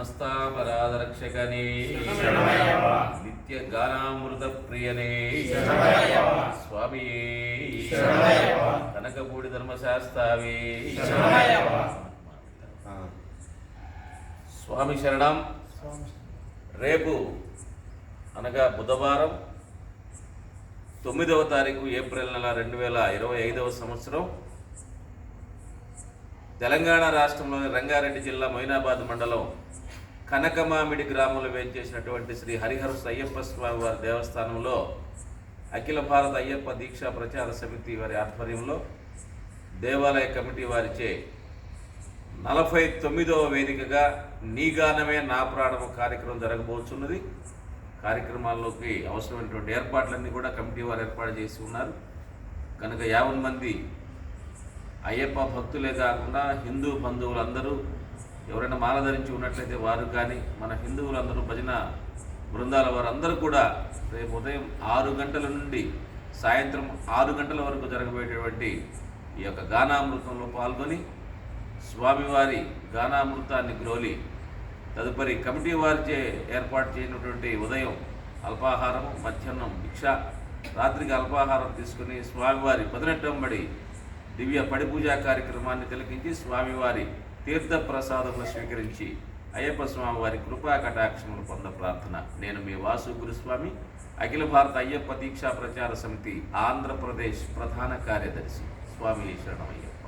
సమస్తాపరాధరక్షకనే నిత్య గానామృత ప్రియనే స్వామి కనకపూడి ధర్మశాస్త్రావే స్వామి శరణం. రేపు అనగా బుధవారం 9వ తారీఖు ఏప్రిల్ నెల 2025వ సంవత్సరం తెలంగాణ రాష్ట్రంలోని రంగారెడ్డి జిల్లా మొయినాబాద్ మండలం కనకమామిడి గ్రామంలో వేంచేసినటువంటి శ్రీ హరిహరస్ అయ్యప్ప స్వామి వారి దేవస్థానంలో అఖిల భారత అయ్యప్ప దీక్షా ప్రచార సమితి వారి ఆధ్వర్యంలో దేవాలయ కమిటీ వారిచే 49వ వేదికగా నీ గానమే నా ప్రాణము కార్యక్రమం జరగబోతున్నది. కార్యక్రమాల్లోకి అవసరమైనటువంటి ఏర్పాట్లన్నీ కూడా కమిటీ వారు ఏర్పాటు చేసి ఉన్నారు. కనుక 50 మంది అయ్యప్ప భక్తులే కాకుండా హిందూ బంధువులందరూ ఎవరైనా మాల ధరించి ఉన్నట్లయితే వారు కానీ మన హిందువులందరూ భజన బృందాల వారందరూ కూడా రేపు ఉదయం 6 గంటల నుండి సాయంత్రం 6 గంటల వరకు జరగబోయేటువంటి ఈ యొక్క గానామృతంలో పాల్గొని స్వామివారి గానామృతాన్ని గ్రోలి తదుపరి కమిటీ వారిచే ఏర్పాటు చేయనటువంటి ఉదయం అల్పాహారం, మధ్యాహ్నం భిక్ష, రాత్రికి అల్పాహారం తీసుకుని స్వామివారి 18 దివ్య పడిపూజా కార్యక్రమాన్ని తిలకించి స్వామివారి తీర్థ ప్రసాదములు స్వీకరించి అయ్యప్ప స్వామివారి కృపా కటాక్షములు పొంద ప్రార్థన. నేను మీ వాసు గురుస్వామి, అఖిల భారత అయ్యప్ప దీక్షా ప్రచార సమితి ఆంధ్రప్రదేశ్ ప్రధాన కార్యదర్శి. స్వామి శరణమయ్యప్ప.